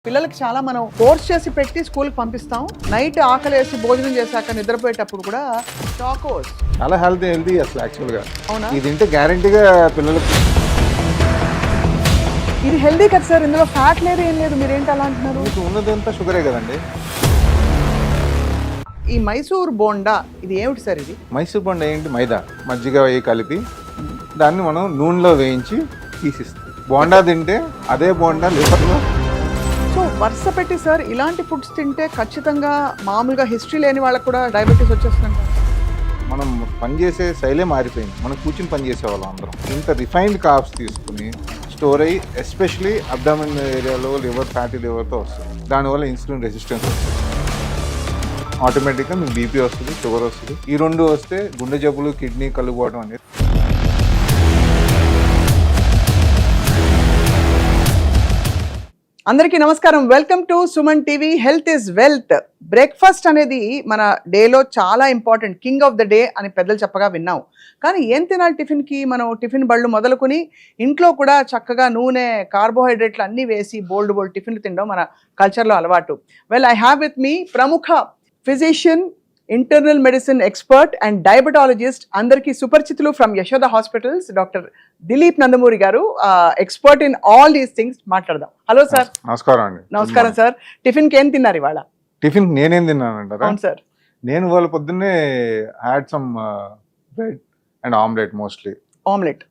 పిల్లలకి చాలా మనం ఫోర్స్ చేసి పెట్టి స్కూల్కి పంపిస్తాం. నైట్ ఆకలేసి భోజనం చేశాక నిద్రపోయేటప్పుడు కూడా చాకోస్ చాలా హెల్తీ అసలు యాక్చువల్గా. అవునా? ఇది తింటే గ్యారంటీగా పిల్లలకి ఇది హెల్దీ కదా సార్, ఇందులో ఫ్యాట్ లేదు ఏం లేదు, మీరేంటి అలా అంటున్నారు? మీకు ఉన్నదంతా షుగరే కదండి. ఈ మైసూర్ బోండా ఇది ఏమిటి సార్? ఇది మైసూర్ బోండా ఏంటి? మైదా మజ్జిగ వేయి కలిపి దాన్ని మనం నూనెలో వేయించి తీసిస్తాం. బోండా తింటే అదే బోండా లివర్లో. సో వరుస పెట్టి సార్ ఇలాంటి ఫుడ్స్ తింటే ఖచ్చితంగా మామూలుగా హిస్టరీ లేని వాళ్ళకి కూడా డయాబెటీస్ వచ్చేస్తుందంట. మనం పనిచేసే శైలే మారిపోయింది. మనం కూర్చుని పని చేసేవాళ్ళం అందరం. ఇంత రిఫైన్డ్ కార్బ్స్ తీసుకుని స్టోర్ అయ్యి ఎస్పెషలీ అబ్డామిన్ ఏరియాలో లివర్ ఫ్యాటీ లివర్తో వస్తుంది. దానివల్ల ఇన్సులిన్ రెసిస్టెన్స్ వస్తుంది. ఆటోమేటిక్గా మీకు బీపీ వస్తుంది, షుగర్ వస్తుంది. ఈ రెండు వస్తే గుండె జబ్బులు, కిడ్నీ కలుగుపోవడం అనేది. అందరికీ నమస్కారం, welcome to Suman TV. Health is wealth. Breakfast అనేది మన డేలో చాలా important, king of the day అని పెద్దలు చెప్పగా విన్నాం. కానీ ఏం తినాలి టిఫిన్కి? మనం టిఫిన్ బళ్ళు మొదలుకొని ఇంట్లో కూడా చక్కగా నూనె, కార్బోహైడ్రేట్లు అన్నీ వేసి బోల్డ్ టిఫిన్లు తినడం మన కల్చర్లో అలవాటు. Well, I have with me ప్రముఖ physician, internal medicine expert and diabetologist, అందరికీ సుపరిచితులు from Yashoda hospitals, doctor Dilip Nandamuri garu, expert in all these things. మాట్లాడదాం. Hello sir. నమస్కారం అండి. నమస్కారం సార్. టిఫిన్కి ఏం తిన్నారు ఇవాళ? టిఫిన్ నేనేం తిన్నానంటారా? అవును సార్. నేను వాళ్ళ పొద్దున్నే had some bread and omelette. Mostly omelette.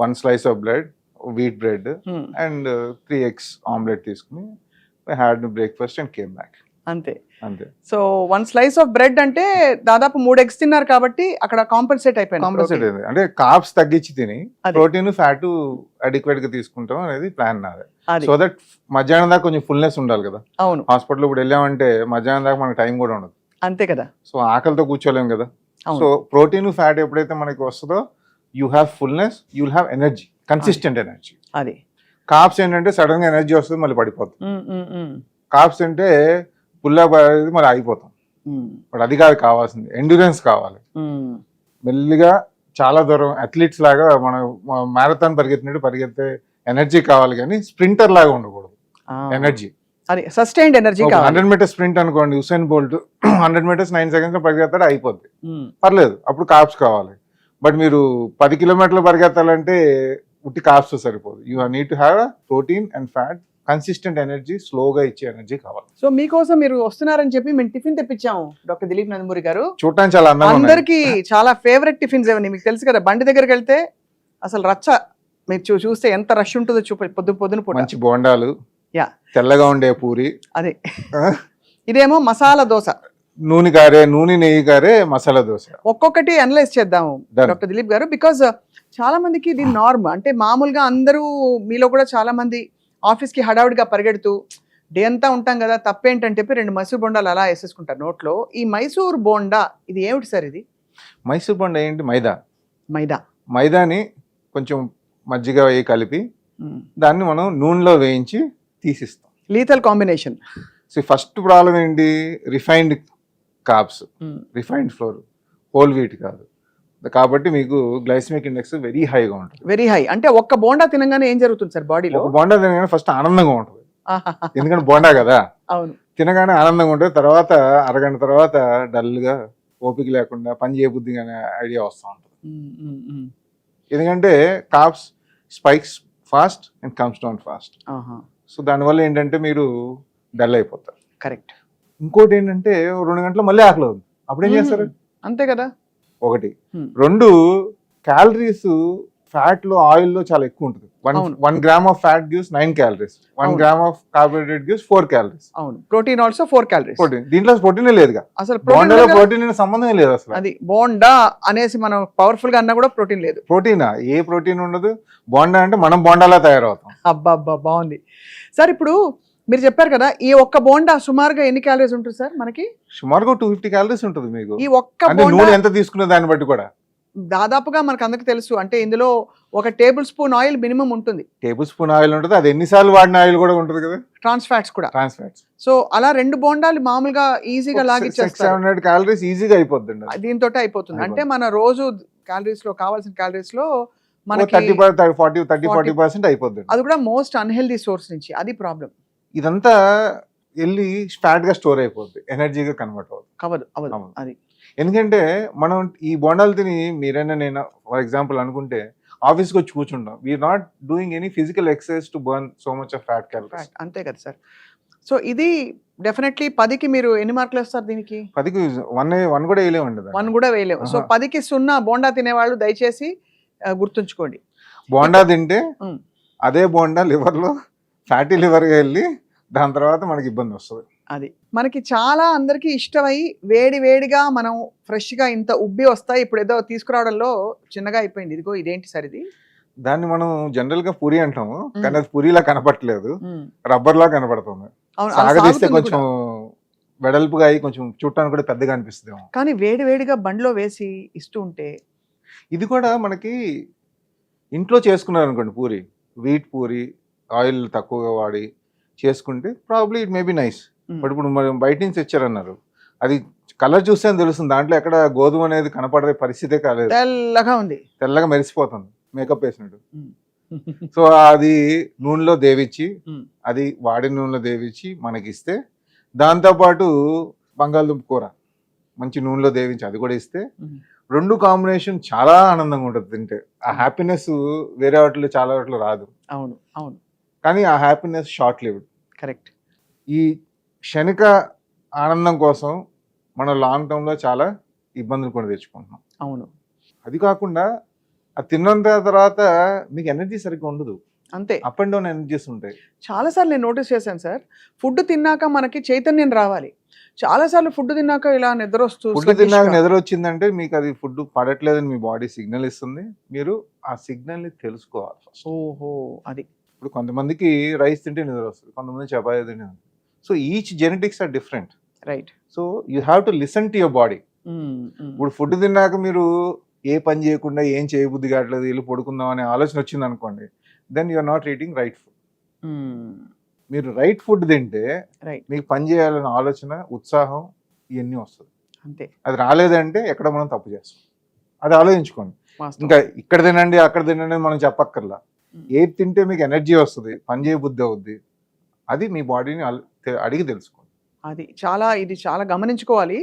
1 slice of bread, wheat bread and 3 eggs omelette తీసుకుని I had breakfast and came back. అంతే. సో 1 slice of bread అంటే దాదాపు 3 eggs తిన్నారు కాబట్టి అక్కడ కాంపెన్సేట్ అయిపోయింది. అంటే కార్బ్స్ తగ్గించి తిని ప్రోటీన్ ఫ్యాట్ అడిక్వేట్ గా తీసుకుంటాం అనేది ప్లాన్ నాదే. సో దట్ మధ్యాహ్నం దాకా కొంచెం ఫుల్నెస్ ఉండాలి కదా. అవును. హాస్పిటల్ ఇప్పుడు వెళ్ళామంటే మధ్యాహ్నం దాకా మనకి టైం కూడా ఉండదు. అంతే కదా. సో ఆకలితో కూర్చోలేం కదా. సో ప్రోటీన్ ఫ్యాట్ ఎప్పుడైతే మనకి వస్తుందో you have fullness, you will have energy, consistent energy. అది కార్బ్స్ ఏంటంటే సడన్ గా ఎనర్జీ వస్తుంది, మళ్ళీ పడిపోతుంది. కార్బ్స్ అంటే పుల్లా పడేది మళ్ళీ ఆగిపోతాం. బట్ అది కాదు కావాల్సింది, ఎండ్యూరెన్స్ కావాలి. మెల్లిగా చాలా దూరం అథ్లీట్స్ లాగా మనం మ్యారథాన్ పరిగెత్తినట్టు పరిగెత్తే ఎనర్జీ కావాలి, కానీ స్ప్రింటర్ లాగా ఉండకూడదు. ఎనర్జీ అది సస్టైన్డ్ ఎనర్జీ కావాలి. 100 meters స్ప్రింట్ అనుకోండి, ఉసేన్ బోల్ట్ 100 meters 9 seconds పరిగెత్తాడు, అయిపోద్ది, పర్లేదు. అప్పుడు కార్బ్స్ కావాలి. బట్ మీరు 10 kilometers పరిగెత్తాలంటే ఉట్టి కార్బ్స్ సరిపోదు. You need to have protein and fat, consistent energy, స్లోగా ఇచ్చే ఎనర్జీ కావాలి. సో మీకోసం మీరు వస్తున్నారని చెప్పి మేము టిఫిన్ తెప్పించాము డాక్టర్ దిలీప్ నందమూరి గారు. చూడటానికి చాలా అందంగా ఉంది. అందరికి చాలా ఫేవరెట్ టిఫిన్స్ ఏమని మీకు తెలుసు కదా. బండి దగ్గరికి వెళ్తే అసలు రచ్చ, మీరు చూస్తే ఎంత రష్ ఉంటుందో పొద్దున పూట. మంచి బోండాలు, యా, తెల్లగా ఉండే పూరి, అదే. ఇదేమో మసాలా దోశ, నూనె నెయ్యి గారే మసాలా దోశ. ఒక్కొక్కటి అనలైజ్ చేద్దాము డాక్టర్ దిలీప్ గారు. బికాజ్ చాలా మందికి ఇది నార్మ్. అంటే మామూలుగా అందరూ, మీలో కూడా చాలా మంది ఆఫీస్కి హడావుడిగా పరిగెడుతూ డే అంతా ఉంటాం కదా, తప్పేంటని చెప్పి 2 మైసూర్ బోండాలు అలా వేసేసుకుంటారు నోట్లో. ఈ మైసూర్ బోండా ఇది ఏమిటి సార్? ఇది మైసూర్ బోండా ఏంటి? మైదాని కొంచెం మజ్జిగ వేయి కలిపి దాన్ని మనం నూనెలో వేయించి తీసిస్తాం. Lethal combination. So first problem ఏంటి? Refined carbs, refined flour, whole wheat కాదు. కాబట్టి మీకు గ్లైసెమిక్ ఇండెక్స్ వెరీ హైగా ఉంటుంది. వెరీ హై అంటే ఒక్క బోండా తినగానే ఏం జరుగుతుంది సార్ బాడీలో? బోండా తినగానే ఫస్ట్ ఆనందంగా ఉంటుంది, ఎందుకంటే బోండా కదా. అవును. తినగానే ఆనందంగా ఉంటుంది. తర్వాత అరగంట తర్వాత డల్గా, ఓపిక లేకుండా, పని చేయబుద్ధి అనే ఐడియా వస్తూ ఉంటుంది. ఎందుకంటే carbs spikes fast and comes down fast. So దానివల్ల ఏంటంటే మీరు డల్ అయిపోతారు. కరెక్ట్. ఇంకోటి ఏంటంటే 2 గంటలు మళ్ళీ ఆకలి అవుతుంది. అప్పుడు ఏం చేస్తారు? అంతే కదా. 1, 2 క్యాలరీస్ ఫ్యాట్ లో, ఆయిల్ లో చాలా ఎక్కువ ఉంటుంది. 1 gram of fat gives 9 calories. 1 gram of carbohydrate gives 4 calories. అవును. Protein also 4 calories. దీంట్లో ప్రోటీన్ లేదుగా అసలు. ప్రోటీన్ సంబంధం లేదు అసలు. అది బోండా అనేసి మనం పవర్ఫుల్ గా అన్నా కూడా ప్రోటీన్ లేదు. ప్రోటీనా? ఏ ప్రోటీన్ ఉండదు. బోండా అంటే మనం బోండాలా తయారవుతాం. అబ్బా బాగుంది సార్. ఇప్పుడు మీరు చెప్పారు కదా, ఈ ఒక్క బోండా సుమారుగా ఎన్ని క్యాలరీస్ ఉంటుంది సార్ మనకి? సుమారుగా 250 calories ఉంటుంది మీకు. ఈ ఒక్క బోండా ఎంత తీసుకునే దాన్ని బట్టి కూడా దాదాపుగా మనకు అందరికి తెలుసు. అంటే ఇందులో 1 tablespoon ఆయిల్ మినిమం ఉంటుంది. టేబుల్ స్పూన్ ఆయిల్ ఉంటుంది. అది ఎన్నిసార్లు వాడిన ఆయిల్ కూడా ఉంటుంది కదా. Trans fats. సో అలా 2 బోండాలు మాములుగా ఈజీగా లాగిచ్చేస్తారు. 600 calories ఈజీగా అయిపోతుంది. దీంతో అయిపోతుంది. అంటే మన రోజు క్యాలరీస్ లో, కావాల్సిన క్యాలరీస్ లో మనకి 30-40% అయిపోతుంది. అది కూడా మోస్ట్ అన్హెల్దీ సోర్స్ నుంచి. అది ప్రాబ్లం. ఇదంతా వెళ్ళి ఫ్యాట్గా స్టోర్ అయిపోద్ది, ఎనర్జీగా కన్వర్ట్ అవుతుంది. అవదు అవును. అది. ఎందుకంటే మనం ఈ బోండాలు తిని మీరైనా నేను ఫర్ ఎగ్జాంపుల్ అనుకుంటే ఆఫీస్కి వచ్చి కూర్చుంటాం, we're not doing any physical exercise to burn so much of fat calories. అంతే కదా సార్. సో ఇది డెఫినెట్లీ 10కి మీరు ఎన్ని మార్కులు వేస్తారు దీనికి? 10కి 1 కూడా వేయలేమండి దాన్ని. 1 కూడా వేయలేము. సో ఆహా. 10కి 0 బోండా తినేవాళ్ళు దయచేసి గుర్తుంచుకోండి. బోండా తింటే ఉమ్. అదే బోండా లివర్లో ఫ్యాటీ లివర్గా వెళ్ళి దాని తర్వాత మనకి ఇబ్బంది వస్తుంది. అది మనకి చాలా అందరికీ ఇష్టమై వేడి వేడిగా మనం ఫ్రెష్గా ఇంత ఉబ్బి వస్తాయి. ఇప్పుడు ఏదో తీసుకురావడంలో చిన్నగా అయిపోయింది. ఇదిగో ఇదేంటి సార్ ఇది? దాన్ని మనం జనరల్ గా పూరి అంటాము, కానీ అది పూరిలా కనపడట్లేదు, రబ్బర్ లా కనపడుతుంది. అవును, అది సాగదీస్తే సాగుతుంది కొంచెం కూడా. వెడల్పుగా అయి కొంచెం చూడటానికి కూడా పెద్దగా అనిపిస్తుంది. కానీ వేడి వేడిగా బండిలో వేసి ఇస్తూ ఉంటే ఇది కూడా మనకి ఇంట్లో చేసుకున్నారు అనుకోండి పూరి, వీట్ పూరి ఆయిల్ తక్కువగా వాడి చేసుకుంటే probably it may be nice. But ఇప్పుడు మనం బయట నుంచి తెచ్చారన్నారు, అది కలర్ చూస్తే తెలుస్తుంది, దాంట్లో ఎక్కడ గోధుమ అనేది కనపడే పరిస్థితే కాలేదు, తెల్లగా ఉంది, తెల్లగా మెరిసిపోతుంది మేకప్ వేసినట్టు. సో అది నూనెలో దేవిచ్చి, అది వాడిన నూనెలో దేవిచ్చి మనకి ఇస్తే, దాంతోపాటు బంగాళదుంప కూర మంచి నూనెలో దేవించి అది కూడా ఇస్తే, రెండు కాంబినేషన్ చాలా ఆనందంగా ఉంటుంది తింటే. ఆ హ్యాపీనెస్ వేరే వాటిలో చాలా వాటిలో రాదు. అవును అవును, కానీ ఆ హ్యాపీనెస్ షార్ట్ లివ్డ్. కరెక్ట్. ఈ క్షణిక ఆనందం కోసం మనం లాంగ్ టర్మ్లో చాలా ఇబ్బందులు కూడా తెచ్చుకుంటున్నాం. అవును, అది కాకుండా అది తిన్నంత తర్వాత మీకు ఎనర్జీ సరిగ్గా ఉండదు, అంతే. అప్ అండ్ డౌన్ ఎనర్జీస్ ఉంటాయి. చాలాసార్లు నేను నోటీస్ చేశాను సార్, ఫుడ్ తిన్నాక మనకి చైతన్యం రావాలి. చాలాసార్లు ఫుడ్ తిన్నాక ఇలా నిద్ర వస్తూ, ఫుడ్ తిన్నాక నిద్ర వచ్చిందంటే మీకు అది ఫుడ్ పడట్లేదని మీ బాడీ సిగ్నల్ ఇస్తుంది, మీరు ఆ సిగ్నల్ని తెలుసుకోవాలి ఫస్ట్. ఓహో, అది. ఇప్పుడు కొంతమందికి రైస్ తింటే నిద్ర వస్తుంది, కొంతమంది చపాతీ తింటే. So each genetics are different. Right. So you have to listen to your body. ఇప్పుడు ఫుడ్ తిన్నాక మీరు ఏ పని చేయకుండా ఏం చేయబుద్ధి కావట్లేదు, వీళ్ళు పడుకుందాం అనే ఆలోచన వచ్చింది అనుకోండి, then you're not eating right food. మీరు రైట్ ఫుడ్ తింటే మీకు పని చేయాలనే ఆలోచన, ఉత్సాహం ఇవన్నీ వస్తుంది. అంతే. అది రాలేదంటే ఎక్కడ మనం తప్పు చేస్తాం, అది ఆలోచించుకోండి. ఇంకా ఇక్కడ తినండి అక్కడ తినండి మనం చెప్పక్కర్లా, ఏది తింటే మీకు ఎనర్జీ వస్తుంది, పని చేయ బుద్ధి అవుద్ది, అది మీ బాడీని అడిగి తెలుసుకోండి. అది ఇది చాలా గమనించుకోవాలి,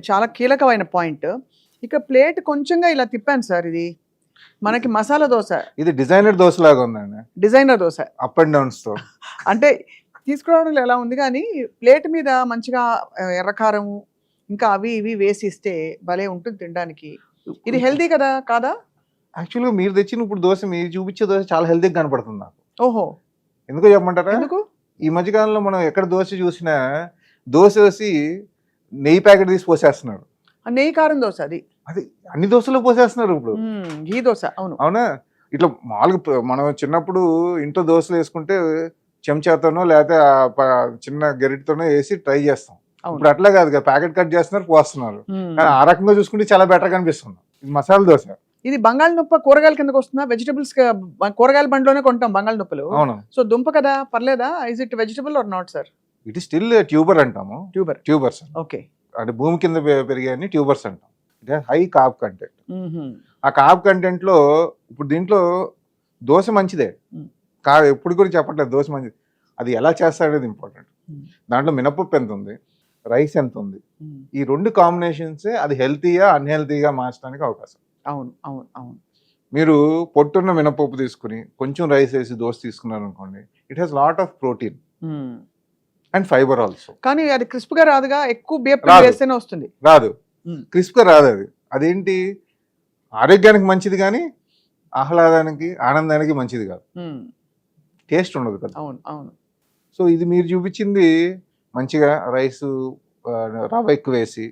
చాలా కీలకమైన పాయింట్. ఇక ప్లేట్ కొంచెంగా ఇలా తిప్పాను సార్, ఇది మనకి మసాలా దోశ, ఇది డిజైనర్ దోశ లాగా ఉందండి, designer dosa up and downs తో. అంటే తీసుకురావడంలో ఎలా ఉంది, కానీ ప్లేట్ మీద మంచిగా ఎర్రకారము ఇంకా అవి ఇవి వేసి ఇస్తే భలే ఉంటుంది తినడానికి. ఇది హెల్దీ కదా కాదా? యాక్చువల్గా మీరు తెచ్చిన ఇప్పుడు దోశ, మీరు చూపించే దోశ చాలా హెల్తీగా కనపడుతుంది నాకు. ఓహో, ఎందుకో చెప్పమంటారా? ఎందుకు? ఈ మధ్యకాలంలో మనం ఎక్కడ దోశ చూసినా దోశ వేసి నెయ్యి ప్యాకెట్ తీసి పోసేస్తున్నారు. నెయ్యి కారం దోశ అది అన్ని దోశలో పోసేస్తున్నారు ఇప్పుడు. ఘీ దోశ. అవును, అవునా? ఇట్లా మామూలుగా మనం చిన్నప్పుడు ఇంట్లో దోశలు వేసుకుంటే చెంచాతోనో లేకపోతే చిన్న గెరిటితోనో వేసి ట్రై చేస్తాం. ఇప్పుడు అట్లా కాదు కదా, ప్యాకెట్ కట్ చేస్తున్నారు పోస్తున్నారు. కానీ ఆ రకంగా చూసుకుంటే చాలా బెటర్ కనిపిస్తుంది. ఇది మసాలా దోశ. ఇది బంగాళదుంప కూరగాయల కిందకి వస్తుందా? వెజిటబుల్స్ కూరగాయల బండిలోనే కొంటాం బంగాళదుంపలు. అవును. సో దుంప కదా, పర్లేదా? Is it vegetable are not sir? It is still tuber అంటాము. ట్యూబర్స్. ఓకే. అంటే భూమి కింద పెరిగాయని ట్యూబర్స్ అంటాం. High carb content. ఆ కార్బ్ కంటెంట్ లో ఇప్పుడు దీంట్లో దోశ మంచిదే, ఎప్పుడు కూడా చెప్పట్లేదు దోశ మంచిది, అది ఎలా చేస్తాడనేది ఇంపార్టెంట్. దాంట్లో మినపప్పు ఎంత ఉంది, రైస్ ఎంత ఉంది, ఈ రెండు కాంబినేషన్స్ అది హెల్తీగా అన్హెల్తీగా మార్చడానికి అవకాశం. అవును అవును అవును. మీరు పొట్టున్న మినపప్పు తీసుకుని కొంచెం రైస్ వేసి దోశ తీసుకున్నారు అనుకోండి, it has lot of protein and fibre also. కానీ అది క్రిస్ప్ గా రాదుగా, ఎక్కువ బియ్యం వేస్తేనే వస్తుంది. రాదు, క్రిస్ప్ గా రాదు. అది అదేంటి, ఆరోగ్యానికి మంచిది కానీ ఆహ్లాదానికి ఆనందానికి మంచిది కాదు, టేస్ట్ ఉండదు కదా. అవును అవును. సో ఇది మీరు చూపించింది మంచిగా రైస్ రవ్వ ఎక్కువ వేసి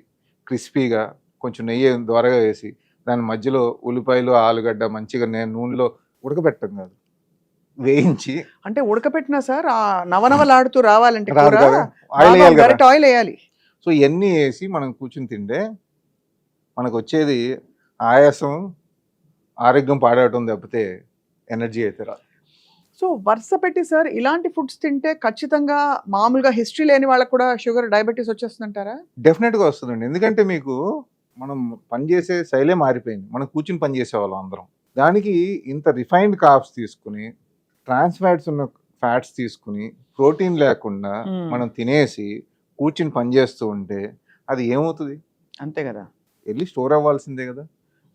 క్రిస్పీగా కొంచెం నెయ్యి ద్వారగా వేసి దాని మధ్యలో ఉల్లిపాయలు ఆలుగడ్డ మంచిగా నూనెలో ఉడకబెట్టం కాదు, వేయించి. అంటే ఉడకబెట్టినా సార్ ఆ నవనవలాడుతూ రావాలంటే ఆయిల్ వేయాలి. సో ఇవన్నీ వేసి మనం కూర్చుని తింటే మనకు వచ్చేది ఆయాసం, ఆరోగ్యం పాడవటం తప్పితే ఎనర్జీ అయితే రాదు. సో వరుస పెట్టి సార్ ఇలాంటి ఫుడ్స్ తింటే ఖచ్చితంగా మామూలుగా హిస్టరీ లేని వాళ్ళకు కూడా షుగర్, డయాబెటీస్ వచ్చేస్తుందంటారా? డెఫినెట్గా వస్తుందండి. ఎందుకంటే మీకు మనం పనిచేసే శైలే మారిపోయింది, మనం కూర్చుని పని చేసేవాళ్ళం అందరం. దానికి ఇంత రిఫైన్డ్ కార్బ్స్ తీసుకుని, ట్రాన్స్ ఫ్యాట్స్ ఉన్న ఫ్యాట్స్ తీసుకుని ప్రోటీన్ లేకుండా మ్మ్. మనం తినేసి కూర్చుని పని చేస్తూ ఉంటే అది ఏమవుతుంది? అంతే కదా. వెళ్ళి స్టోర్ అవ్వాల్సిందే కదా.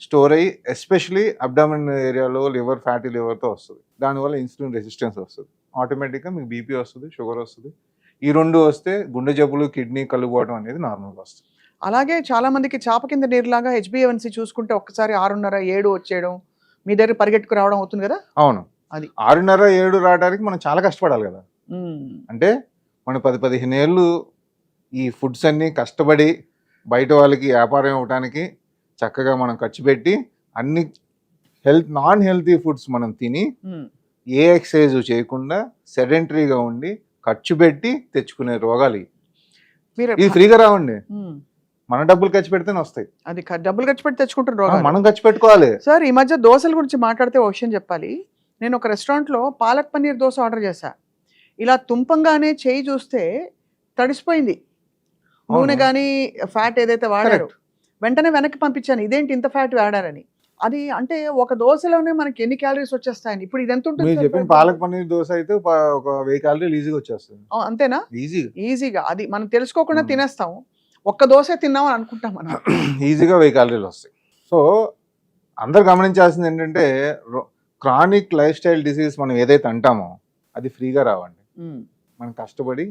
స్టోర్ అయ్యి ఎస్పెషలీ అబ్డామిన్ ఏరియాలో లివర్, ఫ్యాటీ లివర్తో వస్తుంది. దానివల్ల ఇన్సులిన్ రెసిస్టెన్స్ వస్తుంది. ఆటోమేటిక్గా మీకు బీపీ వస్తుంది, షుగర్ వస్తుంది. ఈ రెండు వస్తే గుండె జబ్బులు, కిడ్నీ కలుగుకోవడం అనేది నార్మల్గా వస్తుంది. అలాగే చాలా మందికి చాప కింద నీరులాగా హెచ్బిఏవన్సీ చూసుకుంటే ఒక్కసారి 6.5, 7 వచ్చేయడం, మీ దగ్గర పరిగెట్టుకు రావడం అవుతుంది కదా. అవును, అది 6.5, 7 రావడానికి మనం చాలా కష్టపడాలి కదా. అంటే మనం 10-15 ఏళ్ళు ఈ ఫుడ్స్ అన్నీ కష్టపడి బయట వాళ్ళకి వ్యాపారం ఇవ్వడానికి చక్కగా మనం ఖర్చు పెట్టి అన్ని నాన్ హెల్తీ ఫుడ్స్ మనం తిని ఏ ఎక్సర్సైజ్ చేయకుండా సెడెంటరీగా ఉండి ఖర్చు పెట్టి తెచ్చుకునే రోగాలు ఇవి. మీరు ఇది ఫ్రీగా రావండి, మన డబ్బులు ఖర్చు పెడితేనే వస్తాయి. అది డబ్బులు ఖర్చు పెట్టి తెచ్చుకుంటున్న రోగాలు. మనం ఖర్చు పెట్టుకోవాలి. సార్ ఈ మధ్య దోశల గురించి మాట్లాడితే ఒక విషయం చెప్పాలి. నేను ఒక రెస్టారెంట్లో పాలక్ పన్నీర్ దోశ ఆర్డర్ చేశా. ఇలా తుంపంగానే చేయి చూస్తే తడిసిపోయింది. నూనె కానీ ఫ్యాట్ ఏదైతే వాడారో వెంటనే వెనక్కి పంపించాను. ఇదేంటి ఇంత ఫ్యాట్ వాడారని. అది అంటే ఒక దోశలోనే మనకి ఎన్ని క్యాలరీస్ వచ్చేస్తాయని. ఇప్పుడు ఇది ఎంత ఉంటుంది? మీరు చెప్పిన పాలక్ పన్నీర్ దోశ అయితే ఒక 1000 క్యాలరీలు ఈజీగా వచ్చేస్తుంది. అంతేనా? ఈజీగా అది మనం తెలుసుకోకుండా తినేస్తాం. ఒక్క దోశ తిన్నామని అనుకుంటాం మనం. ఈజీగా 1000 క్యాలరీలు వస్తాయి. సో అందరు గమనించాల్సింది ఏంటంటే క్రానిక్ లైఫ్ స్టైల్ డిసీజ్ మనం ఏదైతే అంటామో అది ఫ్రీగా రావండి. మనం కష్టపడి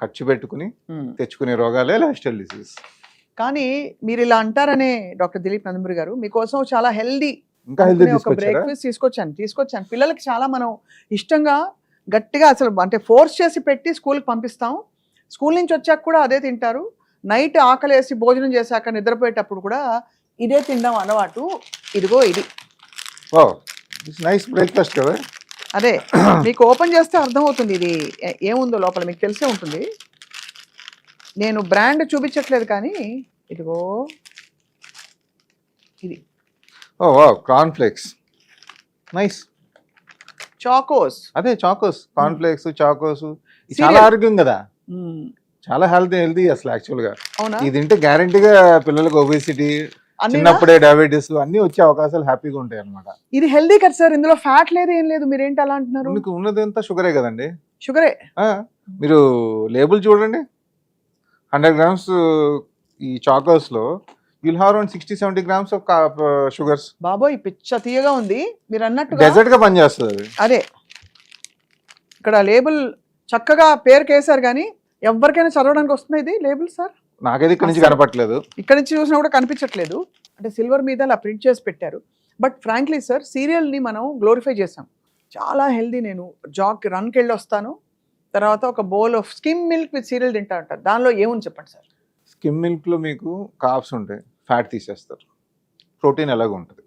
ఖర్చు పెట్టుకుని తెచ్చుకునే రోగాలే లైఫ్ స్టైల్ డిసీజ్. కానీ మీరు ఇలా అంటారనే డాక్టర్ దిలీప్ నందమూరి గారు మీకోసం చాలా హెల్దీ ఇంకా హెల్దీ బ్రేక్ఫాస్ట్ తీసుకొచ్చాను. పిల్లలకి చాలా మనం ఇష్టంగా గట్టిగా అసలు అంటే ఫోర్స్ చేసి పెట్టి స్కూల్కి పంపిస్తాం. స్కూల్ నుంచి వచ్చాక కూడా అదే తింటారు. నైట్ ఆకలేసి భోజనం చేశాక నిద్రపోయేటప్పుడు కూడా ఇదే తినడం అలవాటు. ఇదిగో ఇది నైస్ బ్రేక్ఫాస్ట్ కదా. అదే మీకు ఓపెన్ చేస్తే అర్థమవుతుంది ఇది ఏముందో లోపల, మీకు తెలిసే ఉంటుంది. నేను బ్రాండ్ చూపించట్లేదు కానీ ఇదిగో ఇది కార్న్ ఫ్లేక్స్, నైస్. చాకోస్, అదే చాకోస్, కార్న్ ఫ్లేక్స్, చాకోస్ చాలా ఆరోగ్యం కదా, చాలా హెల్తీ అసలు యాక్చువల్గా. ఇది తింటే గ్యారంటీగా పిల్లలకు ఒబేసిటీ, చిన్నప్పుడే డయాబెటీస్ అన్ని వచ్చే అవకాశాలు హ్యాపీగా ఉంటాయి అనమాట. ఇది హెల్దీ కదా సార్, ఇందులో ఫ్యాట్ లేదు ఏం లేదు. మీరు ఏంటి అలా అంటున్నారు? మీకు ఉన్నది అంతా షుగరే కదండి. షుగరే. మీరు లేబుల్ చూడండి, 100 grams ఈ చాకోస్ లో you'll have around 60-70 grams of sugars. బాబోయ్ పిచ్చ తీయగా ఉంది. మీరు అన్నట్టుగా డెజర్ట్ గా పనిచేస్తుంది. అదే ఇక్కడ లేబుల్ చక్కగా పేరుకి వేసారు కానీ ఎవరికైనా చదవడానికి వస్తుంది ఇది లేబుల్ సార్? నాకైతే ఇక్కడ నుంచి కనపట్లేదు. ఇక్కడ నుంచి చూసినా కూడా కనిపించట్లేదు. అంటే సిల్వర్ మీద అలా ప్రింట్ చేసి పెట్టారు. బట్ ఫ్రాంక్లీ సార్ సీరియల్ని మనం గ్లోరిఫై చేసాం. చాలా హెల్దీ. నేను రన్కి వెళ్ళి వస్తాను, తర్వాత ఒక bowl of skim milk with serial తింటా అంటారు. దానిలో ఏముంది చెప్పండి సార్? స్కిమ్ మిల్క్లో మీకు కార్బ్స్ ఉంటాయి, ఫ్యాట్ తీసేస్తారు, ప్రోటీన్ ఎలాగ ఉంటుంది.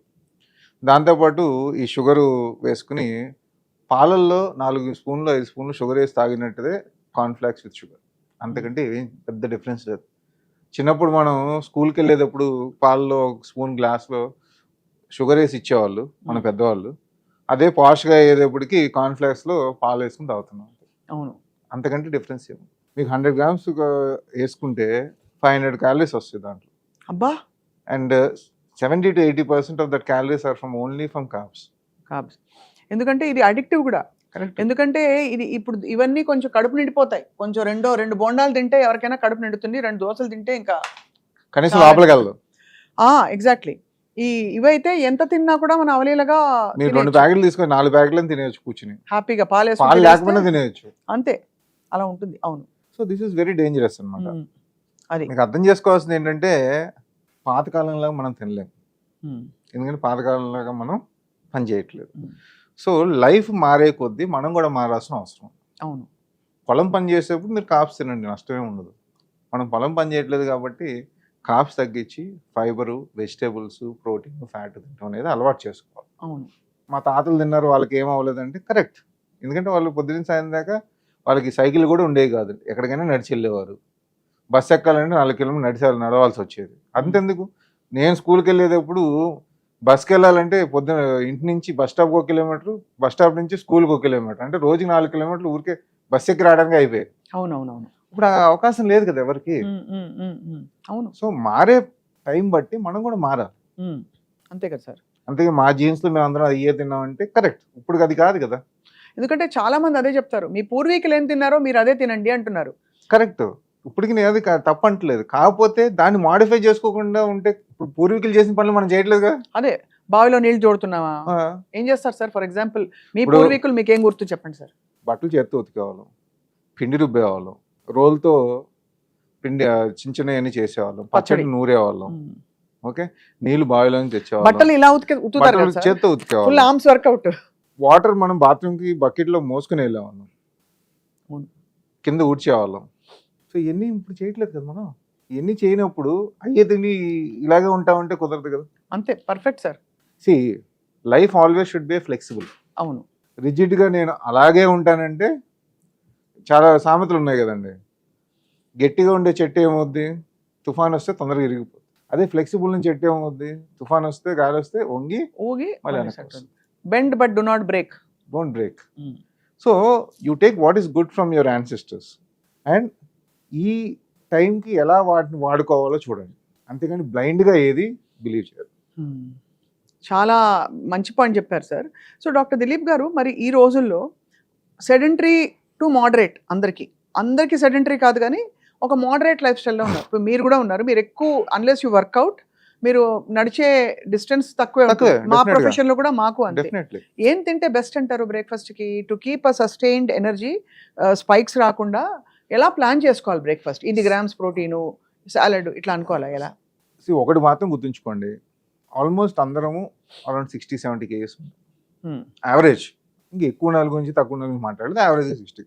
దాంతోపాటు ఈ షుగరు వేసుకుని పాలల్లో 4 స్పూన్లు 5 స్పూన్లు షుగర్ వేసి తాగినట్టుదే కార్న్ఫ్లాక్స్ విత్ షుగర్. అంతకంటే ఏం పెద్ద డిఫరెన్స్ లేదు. చిన్నప్పుడు మనం స్కూల్కి వెళ్ళేటప్పుడు పాలలో 1 స్పూన్ గ్లాస్లో షుగర్ వేసి ఇచ్చేవాళ్ళు మన పెద్దవాళ్ళు. అదే పాష్గా అయ్యేటప్పటికి కార్న్ఫ్లాక్స్లో పాలు వేసుకుని తాగుతున్నాం. అవును, అంతకంటే డిఫరెన్స్ ఏమి. మీకు 100 grams వేసుకుంటే 500 calories వస్తుంది దాంట్లో. అబ్బా. And 70 to 80% of that calories are from only from carbs. ఎందుకంటే ఇది అడిక్టివ్ కూడా. ఎందుకంటే ఇది ఇప్పుడు ఇవన్నీ కొంచెం కడుపు నిండిపోతాయి. కొంచెం 2 బోండాలు తింటే ఎవరికైనా కడుపు నిండుతుంది. 2 దోశలు తింటే ఇంకా కనీసం లోపలికి వెళ్ళదు. ఎగ్జాక్ట్లీ. ఇవైతే ఎంత తిన్నా కూడా మన అవలీలగా మీరు 2 ప్యాకెట్లు తీసుకొని 4 ప్యాకెట్లను తినేయచ్చు కూర్చుని హ్యాపీగా. పాలు లేకపోయినా తినేయచ్చు, అంతే. అలా ఉంటుంది. అవును. So this is very dangerous అనమాట. అది మీకు అర్థం చేసుకోవాల్సింది ఏంటంటే పాతకాలంలో మనం తినలేము, ఎందుకంటే పాతకాలంలాగా మనం పని చేయట్లేదు. సో లైఫ్ మారే కొద్దీ మనం కూడా మారాల్సిన అవసరం. అవును. పొలం పని చేసేప్పుడు మీరు కాప్స్ తినండి, నష్టమే ఉండదు. మనం పొలం పని చేయట్లేదు కాబట్టి కాప్స్ తగ్గించి ఫైబరు, వెజిటేబుల్స్, ప్రోటీన్, ఫ్యాట్ తినడం అనేది అలవాటు చేసుకోవాలి. అవును. మా తాతలు తిన్నారు, వాళ్ళకి ఏం అవ్వలేదంటే కరెక్ట్. ఎందుకంటే వాళ్ళు పొద్దున్న సాయం దాకా వాళ్ళకి సైకిల్ కూడా ఉండేవి కాదు, ఎక్కడికైనా నడిచి వెళ్ళేవారు. బస్సు ఎక్కాలంటే 4 కిలోమీటర్లు నడవాల్సి వచ్చేది. అంతెందుకు, నేను స్కూల్కి వెళ్ళేటప్పుడు బస్కి వెళ్ళాలంటే పొద్దున ఇంటి నుంచి బస్ స్టాప్కి 1 కిలోమీటర్, బస్ స్టాప్ నుంచి స్కూల్కి 1 కిలోమీటర్, అంటే రోజుకి 4 కిలోమీటర్లు ఊరికే బస్ ఎక్కి రావడానికి అయిపోయాయి. అవునవునవును. ఇప్పుడు ఆ అవకాశం లేదు కదా ఎవరికి. అవును. సో మారే టైం బట్టి మనం కూడా మారాలి. అంతే కదా సార్. అంతే. మా జీన్స్లో మేము అందరం అయ్యే తిన్నామంటే కరెక్ట్. ఇప్పుడు అది కాదు కదా. ఎందుకంటే చాలా మంది అదే చెప్తారు, మీ పూర్వీకులు ఏం తిన్నారో మీరు అదే తినండి అంటున్నారు. కరెక్ట్. ఇప్పటికి నేను అది తప్పంటలేదు. కాకపోతే దాన్ని మాడిఫై చేసుకోకుండా ఉంటే ఇప్పుడు పూర్వీకులు చేసిన పనులు మనం చేయట్లేదు కదా. అదే బావిలో నీళ్లు జోడుతున్నావా, ఆ, ఏం చేస్తారు సార్? ఫర్ ఎగ్జాంపుల్ మీ ఇప్పుడు- పూర్వీకులు మీకు ఏం గుర్తు చెప్పండి సార్. బట్టలు చేత్తో ఉతికేవాళ్ళం, పిండి రుబ్బేవాళ్ళం, రోల్తో పిండి చిన్న చిన్నవన్నీ చేసేవాళ్ళం, పచ్చడి నూరేవాళ్ళం, ఓకే, నీళ్లు బావిలోంచి తెచ్చేవాళ్ళం, బట్టలు ఇలా ఉతుకుతారు బట్టలు కదా సార్, చేత్తో ఫుల్ ఉతికేవాళ్ళం, ఆర్మ్స్ వర్కౌట్. వాటర్ మనం బాత్రూమ్ కి బకెట్ లో మోసుకుని వెళ్ళేవాళ్ళం, అవును. కింద ఊడ్చేవాళ్ళం. సో ఇవన్నీ ఇప్పుడు చేయట్లేదు కదా మనం. ఇవన్నీ చేయనప్పుడు అయ్యే తిని ఇలాగే ఉంటామంటే కుదరదు కదా. అంతే, perfect sir. See life always should be flexible. అవును. రిజిడ్గా నేను అలాగే ఉంటానంటే చాలా సామెతలు ఉన్నాయి కదండి. గట్టిగా ఉండే చెట్టు ఏమవుద్ది, తుఫాన్ వస్తే తొందరగా ఇరిగిపోతుంది. అదే ఫ్లెక్సిబుల్ నుంచి చెట్టు ఏమవుద్ది, తుఫాన్ వస్తే గాలి వస్తే వంగి ఊగి మళ్ళీ bend but do not break. Don't break. So you take what is good from your ancestors and ఈ టైంకి ఎలా వాటిని వాడుకోవాలో చూడండి. అంతేగాని బ్లైండ్గా ఏది బిలీవ్ చేయదు. చాలా మంచి పాయింట్ చెప్పారు సార్. సో డాక్టర్ దిలీప్ గారు, మరి ఈ రోజుల్లో సెడెంటరీ టు మోడరేట్, అందరికీ సెడెంటరీ కాదు కానీ ఒక మోడరేట్ లైఫ్ స్టైల్లో ఉన్నారు. ఇప్పుడు మీరు కూడా ఉన్నారు. మీరు ఎక్కువ అన్లెస్ యూ వర్కౌట్, మీరు నడిచే డిస్టెన్స్ తక్కువే. మా definitely. ప్రొఫెషన్ లో కూడా మాకు అంతే. డెఫినెట్లీ. ఏం తింటే బెస్ట్ అంటారు బ్రేక్ఫాస్ట్ కి, to keep a sustained energy, spikes రాకుండా ఎలా ప్లాన్ చేసుకోవాలి బ్రేక్ఫాస్ట్? ఇన్ని గ్రామ్స్ ప్రోటీను, సాలడ్ ఇట్లా అనుకోవాలా ఎలా? ఒకటి మాత్రం గుర్తుంచుకోండి, ఆల్మోస్ట్ అందరము అరౌండ్ 60-70 kgs యావరేజ్. ఇంకా ఎక్కువ నెల గురించి తక్కువ నెల గురించి మాట్లాడితే యావరేజ్ 60.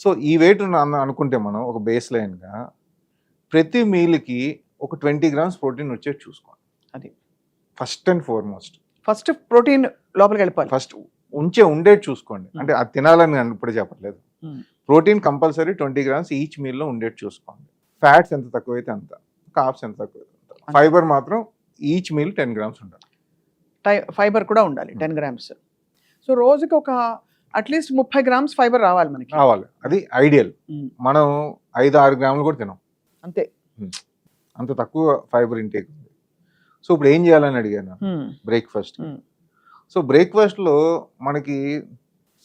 సో ఈ వెయిట్ అనుకుంటే మనం ఒక బేస్ లైన్గా ప్రతి మీల్కి ఒక 20 grams ప్రోటీన్ వచ్చేది చూసుకోండి. అది first and foremost. First protein లోపలికి వెళ్ళిపోవాలి. ఫస్ట్ ఉండేది చూసుకోండి. అంటే అది తినాలని నేను ఇప్పుడు చెప్పట్లేదు. ప్రోటీన్ కంపల్సరీ 20 grams ఈచ్ మీల్లో ఉండేది చూసుకోండి. ఫ్యాట్స్ ఎంత తక్కువైతే అంత, కార్బ్స్ ఎంత తక్కువైతే అంత, ఫైబర్ మాత్రం ఈచ్ మీల్ 10 grams ఉండాలి. ఫైబర్ కూడా ఉండాలి 10 grams. సో రోజుకి ఒక అట్లీస్ట్ 30 grams ఫైబర్ రావాలి మనకి. రావాలి, అది ఐడియల్. మనం 5-6 grams కూడా తినాం, అంతే. అంత తక్కువ ఫైబర్ ఇంటేక్ ఉంది. సో ఇప్పుడు ఏం చేయాలని అడిగాను బ్రేక్ఫాస్ట్. సో బ్రేక్ఫాస్ట్లో మనకి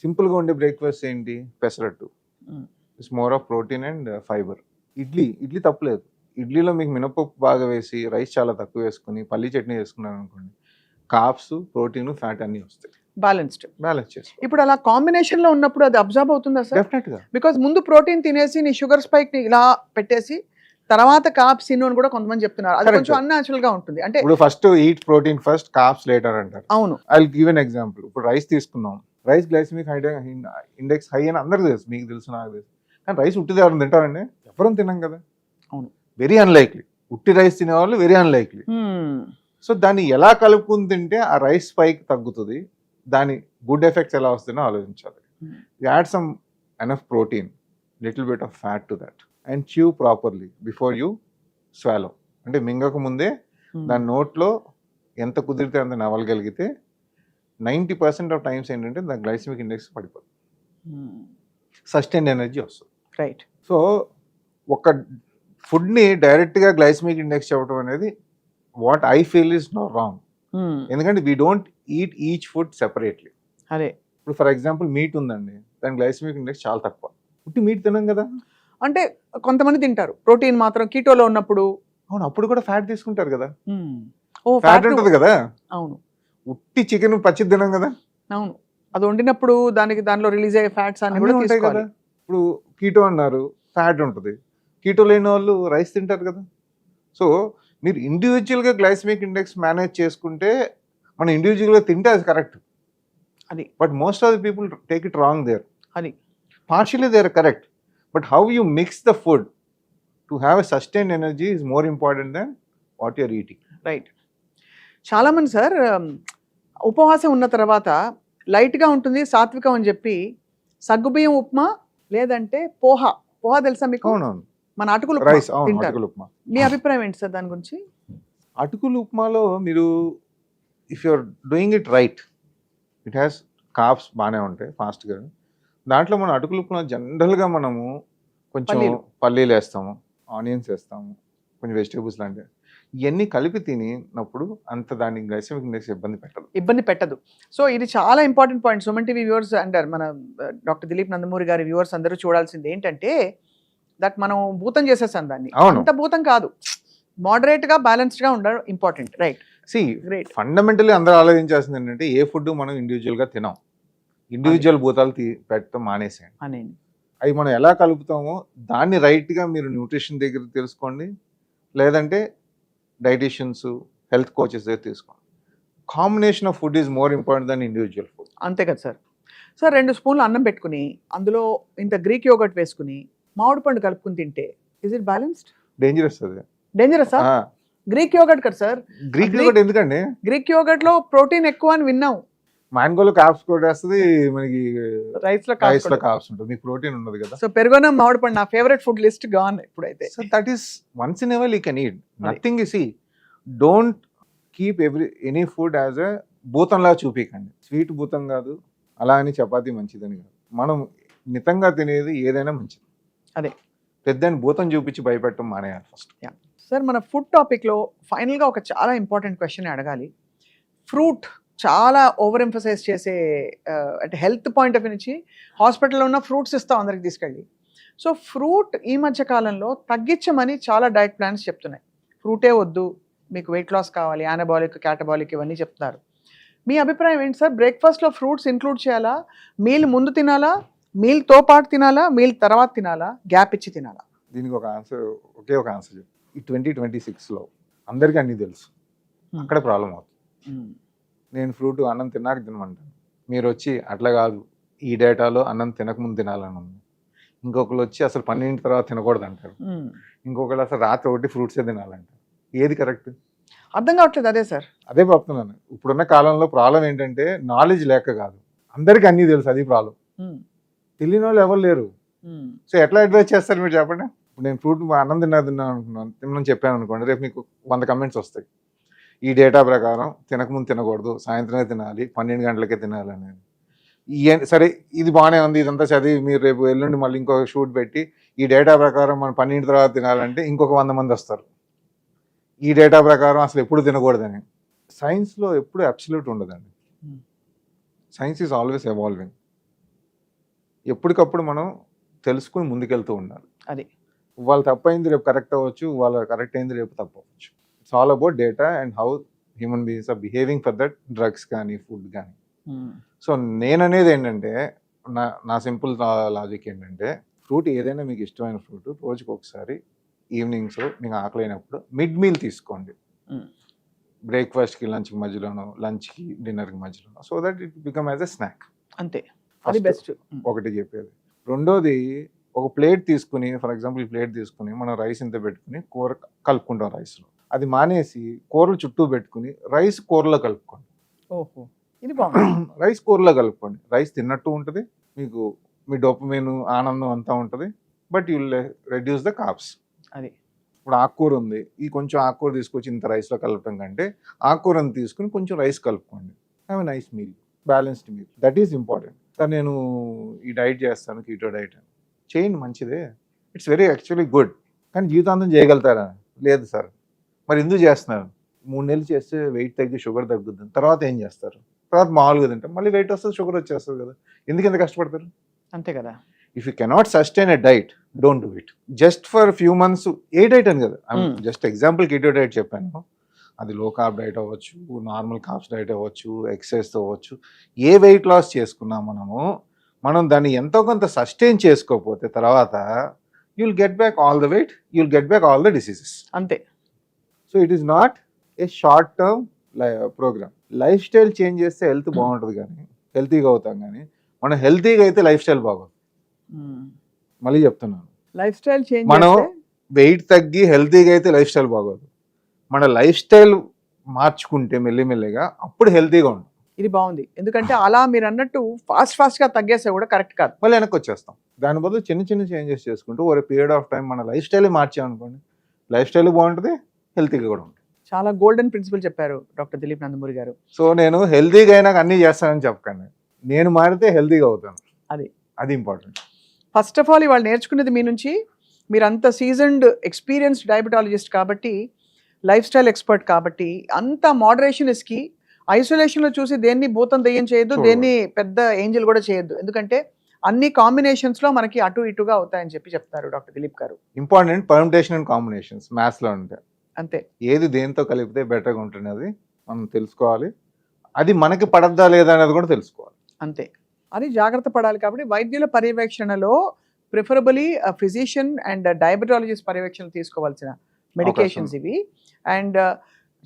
సింపుల్గా ఉండే బ్రేక్ఫాస్ట్ ఏంటి, pesarattu, it's more of protein and fibre. Idli తప్పలేదు. ఇడ్లీలో మీకు మినపప్పు బాగా వేసి రైస్ చాలా తక్కువ వేసుకుని పల్లి చట్నీ వేసుకున్నాను అనుకోండి, కార్బ్స్, ప్రోటీన్, ఫ్యాట్ అన్నీ వస్తాయి. బ్యాలెన్స్ చేసి ఇప్పుడు అలా కాంబినేషన్ లో ఉన్నప్పుడు అది అబ్జర్వ్ అవుతుందా సార్? డెఫినెట్ గా. బికాస్ ముందు ప్రోటీన్ తినేసి నీ షుగర్ స్పైక్ ని ఇలా పెట్టేసి తర్వాత కార్బ్స్ తిను అని కూడా కొంతమంది చెప్తున్నారు. అది కొంచెం అన్యాచురల్ గా ఉంటుంది. అంటే ఇప్పుడు first eat protein first, carbs later అంటారు. అవును. I will give an example. ఇప్పుడు రైస్ తీసుకున్నాం, రైస్ గ్లైసెమిక్ ఇండెక్స్ హై అని అందరికీ తెలుసు, మీకు తెలుసు, నాకు తెలుసు. కానీ రైస్ ఉట్టిది ఎవరైనా తింటారండి? ఎవరం తినాం కదా. అవును. Very unlikely. ఉట్టి రైస్ తినేవాళ్ళు వెరీ అన్లైక్లీ. సో దాన్ని ఎలా కలుపుకుని తింటే ఆ రైస్ స్పైక్ తగ్గుతుంది, దాని గుడ్ ఎఫెక్ట్స్ ఎలా వస్తుందో ఆలోచించాలి. Add some enough protein, little bit of fat to that and chew properly before you swallow. అంటే మింగక ముందే దాని నోట్లో ఎంత కుదిరితే అంత నవలగలిగితే 90% ఆఫ్ టైమ్స్ ఏంటంటే దాని గ్లైసెమిక్ ఇండెక్స్ పడిపోతుంది, సస్టైన్డ్ ఎనర్జీ వస్తుంది. రైట్. సో ఒక ఫుడ్ని డైరెక్ట్గా గ్లైసెమిక్ ఇండెక్స్ చెప్పడం అనేది what I feel is not wrong. ఎందుకంటే we don't eat each food separately. అదే ఇప్పుడు ఫర్ ఎగ్జాంపుల్ మీట్ ఉందండి, దాని గ్లైసెమిక్ ఇండెక్స్ చాలా తక్కువ. ఉట్టి మీట్ తినం కదా. అంటే కొంతమంది తింటారు ప్రోటీన్ మాత్రం కీటోలో ఉన్నప్పుడు. అవును, అప్పుడు కూడా ఫ్యాట్ తీసుకుంటారు కదా. ఓ ఫ్యాట్ ఉంటుంది కదా. అవును. ఉట్టి చికెన్ పచ్చిది తినం కదా. అవును, అది వండినప్పుడు దానిలో రిలీజ్ అయ్యే ఫ్యాట్స్ అన్ని కూడా ఉంటాయి కదా. ఇప్పుడు కీటో అన్నారు, ఫ్యాట్ ఉంటుంది. కీటో లేని వాళ్ళు రైస్ తింటారు కదా. సో మీరు ఇండివిజువల్గా గ్లైసెమిక్ ఇండెక్స్ మేనేజ్ చేసుకుంటే, మనం ఇండివిజువల్గా తింటే అది కరెక్ట్. అది but most of the people take it wrong there. అది partially they are correct, but how you mix the food to have a sustained energy is more important than what you are eating. Right. చాలామంది sir ఉపవాసం ఉన్న తర్వాత లైట్గా ఉంటుంది సాత్వికం అని చెప్పి సగ్గుబియ్యం ఉప్మా లేదంటే పోహా తెలుసా మీకు? అవునవును, మన అటుకులు రైస్, తింటారు. అటుకులు ఉప్మా. మీ అభిప్రాయం ఏంటి సార్ దాని గురించి? అటుకులు ఉప్మాలో మీరు if you're doing it right, it has carbs బాగానే ఉంటాయి ఫాస్ట్గా. దాంట్లో మనం అటుకులు ఉప్మా జనరల్గా మనము కొంచెం పల్లీలు వేస్తాము, ఆనియన్స్ వేస్తాము, కొంచెం వెజిటేబుల్స్ లాంటివి. ఇవన్నీ కలిపి తినప్పుడు అంత దాన్ని గ్లైసెమిక్ ఇండెక్స్ ఇబ్బంది పెట్టదు. సో ఇది చాలా important point. Suman TV viewers అంటారు, మన డాక్టర్ దిలీప్ నందమూరి గారి వ్యూవర్స్ అందరూ చూడాల్సింది ఏంటంటే దట్ మనం భూతం చేసేసాం దాన్ని. అవును. అంత భూతం కాదు, మోడరేట్ గా బ్యాలెన్స్డ్ గా ఉండడం ఇంపార్టెంట్. రైట్. Great. ఫండమెంటలీ అందరూ ఆలోచించాల్సింది ఏంటంటే ఏ ఫుడ్ మనం ఇండివిజువల్ గా తినాం, ఇండివిజువల్ భూతాలు పెట్టడం మానేసేయండి. అని అవి మనం ఎలా కలుపుతామో దాన్ని రైట్ గా మీరు న్యూట్రిషన్ దగ్గర తెలుసుకోండి, లేదంటే డైటీషియన్స్ హెల్త్ కోచెస్ దగ్గర తీసుకోండి. Combination of food is more important than individual food. అంతే కదా సార్. సార్ 2 స్పూన్లు అన్నం పెట్టుకుని అందులో ఇంత గ్రీక్ యోగర్ట్ వేసుకుని మామిడి పండు కలుపుకుని తింటే ఇస్ ఇట్ బ్యాలెన్స్డ్? డేంజరస్ అది. డేంజరస్ గ్రీక్ యోగర్ట్ కదా సార్. గ్రీక్ యోగర్ట్ ఎందుకండి? గ్రీక్ యోగర్ట్ లో ప్రోటీన్ ఎక్కువ అని విన్నాం. మ్యాంగోలో కాప్స్ కూడా వస్తుంది, మనకి రైస్ లో కాప్స్ ఉంటుంది, మీకు ప్రోటీన్ ఉండదు కదా. సో పెరుగున మామిడి పండు నా ఫేవరెట్ ఫుడ్ లిస్ట్ గాన్ ఇప్పుడైతే. So that is once in ever you can eat, nothing is. Don't keep any food as a భూతంలా చూపించండి. స్వీట్ భూతం కాదు, అలా అని చపాతీ మంచిదని కాదు. మనం మితంగా తినేది ఏదైనా మంచిది. అదే పెద్దని భూతం చూపించి భయపెట్టడం మానేయాలి ఫస్ట్. సార్ మన ఫుడ్ టాపిక్లో ఫైనల్గా ఒక చాలా ఇంపార్టెంట్ క్వశ్చన్ అడగాలి. ఫ్రూట్ చాలా ఓవర్ ఎంఫసైజ్ చేసే అంటే హెల్త్ పాయింట్ ఆఫ్ వ్యూ నుంచి హాస్పిటల్లో ఉన్న ఫ్రూట్స్ ఇస్తాం అందరికి తీసుకెళ్ళి. సో ఫ్రూట్ ఈ మధ్య కాలంలో తగ్గించమని చాలా డైట్ ప్లాన్స్ చెప్తున్నాయి. ఫ్రూటే వద్దు, మీకు వెయిట్ లాస్ కావాలి, యానబాలిక్ క్యాటబాలిక్ ఇవన్నీ చెప్తున్నారు. మీ అభిప్రాయం ఏంటి సార్? బ్రేక్ఫాస్ట్లో ఫ్రూట్స్ ఇంక్లూడ్ చేయాలా? మీల్ ముందు తినాలా, మీల్తో పాటు తినాలా, మీల్ తర్వాత తినాలా, గ్యాప్ ఇచ్చి తినాలా? దీనికి ఒక ఆన్సర్ చెప్పు. ఈ 2026లో అందరికీ అన్నీ తెలుసు, అక్కడ ప్రాబ్లం అవుతుంది. నేను ఫ్రూట్ అన్నం తిన్నాక తినమంటాను, మీరు వచ్చి అట్లా కాదు ఈ డేటాలో అన్నం తినకముందు తినాలని ఉంది. ఇంకొకరు వచ్చి అసలు 12 తర్వాత తినకూడదు అంటారు, ఇంకొకరు అసలు రాత్రి ఒకటి ఫ్రూట్సే తినాలంటారు. ఏది కరెక్ట్ అర్థం కావట్లేదు. అదే సార్, అదే చెప్తున్నాను. ఇప్పుడున్న కాలంలో ప్రాబ్లం ఏంటంటే నాలెడ్జ్ లేక కాదు, అందరికీ అన్నీ తెలుసు, అది ప్రాబ్లం. తెలియని వాళ్ళు ఎవరు లేరు. సో ఎట్లా అడ్వైస్ చేస్తారు మీరు చెప్పండి. ఇప్పుడు నేను ఫ్రూట్ అన్నం తిన్నాను చెప్పాను అనుకోండి, రేపు మీకు 100 కమెంట్స్ వస్తాయి. ఈ డేటా ప్రకారం తినకముందు తినకూడదు, సాయంత్రమే తినాలి, 12 గంటలకే తినాలి అనేది. సరే ఇది బాగానే ఉంది, ఇదంతా చదివి మీరు రేపు ఎల్లుండి మళ్ళీ ఇంకొక షూట్ పెట్టి ఈ డేటా ప్రకారం మనం 12 తర్వాత తినాలంటే ఇంకొక 100 మంది వస్తారు. ఈ డేటా ప్రకారం అసలు ఎప్పుడు తినకూడదని. సైన్స్లో ఎప్పుడు అబ్సల్యూట్ ఉండదండి. Science is always evolving. ఎప్పటికప్పుడు మనం తెలుసుకుని ముందుకెళ్తూ ఉండాలి. అది వాళ్ళు తప్పైంది రేపు కరెక్ట్ అవ్వచ్చు, వాళ్ళ కరెక్ట్ అయింది రేపు తప్పు అవ్వచ్చు. It's all about data and how human beings are behaving for that drugs కానీ ఫుడ్ కానీ. సో నేననేది ఏంటంటే నా సింపుల్ లాజిక్ ఏంటంటే ఫ్రూట్ ఏదైనా మీకు ఇష్టమైన ఫ్రూట్ రోజుకి ఒకసారి ఈవినింగ్స్ మీకు ఆకలి అయినప్పుడు మిడ్ మీల్ తీసుకోండి. బ్రేక్ఫాస్ట్కి లంచ్కి మధ్యలోనో, లంచ్కి డిన్నర్కి మధ్యలోనో, so that it become as a snack. అంతే, అది బెస్ట్. ఒకటి చెప్పేది. రెండోది, ఒక ప్లేట్ తీసుకుని, ఫర్ ఎగ్జాంపుల్ ఈ ప్లేట్ తీసుకుని మనం రైస్ ఇంత పెట్టుకుని కూర కలుపుకుంటాం రైస్లో. అది మానేసి కూరలు చుట్టూ పెట్టుకుని రైస్ కూరలో కలుపుకోండి. ఓహో, ఇది బాగుంది. రైస్ కూరలో కలుపుకోండి. రైస్ తిన్నట్టు ఉంటుంది, మీకు మీ డోపమైన్ ఆనందం అంతా ఉంటుంది, but you will reduce the carbs. అది ఇప్పుడు ఆకుకూర ఉంది, ఈ కొంచెం ఆకుకూర తీసుకొచ్చి ఇంత రైస్లో కలపడం కంటే ఆకుకూరని తీసుకుని కొంచెం రైస్ కలుపుకోండి. Have a nice meal, balanced meal. That is important. Sir నేను ఈ డైట్ చేస్తాను, కీటో డైట్ అని చేయండి, మంచిదే, ఇట్స్ వెరీ యాక్చువల్లీ గుడ్. కానీ జీవితాంతం చేయగలుగుతారా? లేదు సార్. మరి ఎందుకు చేస్తున్నారు? 3 నెలలు చేస్తే వెయిట్ తగ్గి షుగర్ తగ్గుద్ది, తర్వాత ఏం చేస్తారు? తర్వాత మామూలుగా తింటాం, మళ్ళీ వెయిట్ వస్తుంది, షుగర్ వచ్చేస్తుంది కదా. ఎందుకు ఎంత కష్టపడతారు? అంతే కదా. If you cannot sustain a diet, don't do it. Just for few months. A diet అని కదా, జస్ట్ ఎగ్జాంపుల్ కీటో డైట్ చెప్పాను. అది లో కార్బ్ డైట్ అవ్వచ్చు, నార్మల్ కార్బ్స్ డైట్ అవ్వచ్చు, ఎక్సర్సైజ్తో అవ్వచ్చు. ఏ వెయిట్ లాస్ చేసుకున్నా మనం దాన్ని ఎంతో కొంత సస్టైన్ చేసుకోకపోతే తర్వాత you will get back all the weight, you will get back all the diseases. అంతే. So it is not a short term program. Life style change చేస్తే హెల్త్ బాగుంటుంది, కానీ హెల్తీగా అవుతాం. కానీ మనం హెల్తీగా అయితే లైఫ్ స్టైల్ బాగోదు. మళ్ళీ చెప్తున్నాను, లైఫ్ స్టైల్ చేంజ్ మనం వెయిట్ తగ్గి హెల్తీగా అయితే లైఫ్ స్టైల్ బాగోదు. మన లైఫ్ స్టైల్ మార్చుకుంటే మెల్లిమెల్లిగా అప్పుడు హెల్తీగా ఉంటుంది. ఇది బాగుంది. ఎందుకంటే అలా మీరు అన్నట్టు ఫాస్ట్గా తగ్గేస్తే కూడా కరెక్ట్ కాదు, మళ్ళీ వెనక్కి వచ్చేస్తాం. దాని బదులు చిన్న చిన్న చేంజెస్ చేసుకుంటూ ఓవర్ పీరియడ్ ఆఫ్ టైం మన లైఫ్ స్టైల్ మార్చామనుకోండి, లైఫ్ స్టైల్ బాగుంటుంది, హెల్తీగా కూడా ఉంటుంది. చాలా గోల్డెన్ ప్రిన్సిపల్ చెప్పారు డాక్టర్ దిలీప్ నందమూరి గారు. సో నేను హెల్తీగా అయినా అన్నీ చేస్తానని చెప్పకండి, నేను మారితే హెల్తీగా అవుతాను. అది ఇంపార్టెంట్. ఫస్ట్ ఆఫ్ ఆల్ ఇవాళ నేర్చుకునేది మీ నుంచి. మీరు అంత సీజన్డ్ ఎక్స్పీరియన్స్డ్ డయాబెటాలజిస్ట్ కాబట్టి లైఫ్ స్టైల్ ఎక్స్పర్ట్ కాబట్టి అంత మోడరేషన్ ఇస్ కి. ఐసోలేషన్ లో చూసి దేన్ని భూతం దెయ్యం చేయొద్దు, చూడకూడదు. దేన్ని పెద్ద ఏంజల్ కూడా చేయొద్దు. ఎందుకంటే అన్ని కాంబినేషన్స్ లో మనకి అటు ఇటుగా అవుతాయని చెప్పి చెప్తారు డాక్టర్ దిలీప్ గారు. Important permutation and combinations maths లో ఉంటాయి. అంతే. ఏది దేంతో కలిపితే బెటర్గా ఉంటున్నది మనం తెలుసుకోవాలి. అది మనకి పడద్దా లేదా అనేది కూడా తెలుసుకోవాలి. అంతే, అది జాగ్రత్త పడాలి. కాబట్టి వైద్యుల పర్యవేక్షణలో ప్రిఫరబులీ ఫిజిషియన్ అండ్ డయాబెటాలజిస్ట్ పర్యవేక్షణ తీసుకోవాల్సిన మెడికేషన్స్ ఇవి. అండ్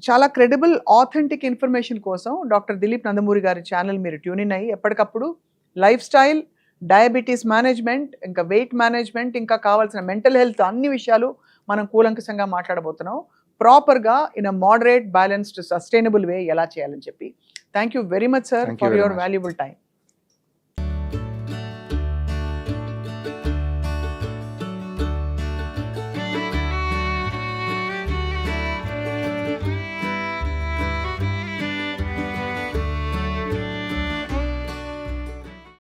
చాలా క్రెడిబుల్ ఆథెంటిక్ ఇన్ఫర్మేషన్ కోసం డాక్టర్ దిలీప్ నందమూరి గారి ఛానల్ మీరు ట్యూన్ ఇన్ అయ్యి ఎప్పటికప్పుడు లైఫ్ స్టైల్, డయాబెటీస్ మేనేజ్మెంట్, ఇంకా వెయిట్ మేనేజ్మెంట్, ఇంకా కావాల్సిన మెంటల్ హెల్త్ అన్ని విషయాలు మనం కూలంకషంగా మాట్లాడబోతున్నాం. ప్రాపర్గా in a moderate, balanced, sustainable way ఎలా చేయాలని చెప్పి. Thank you very much sir Thank you for very your much. Valuable time.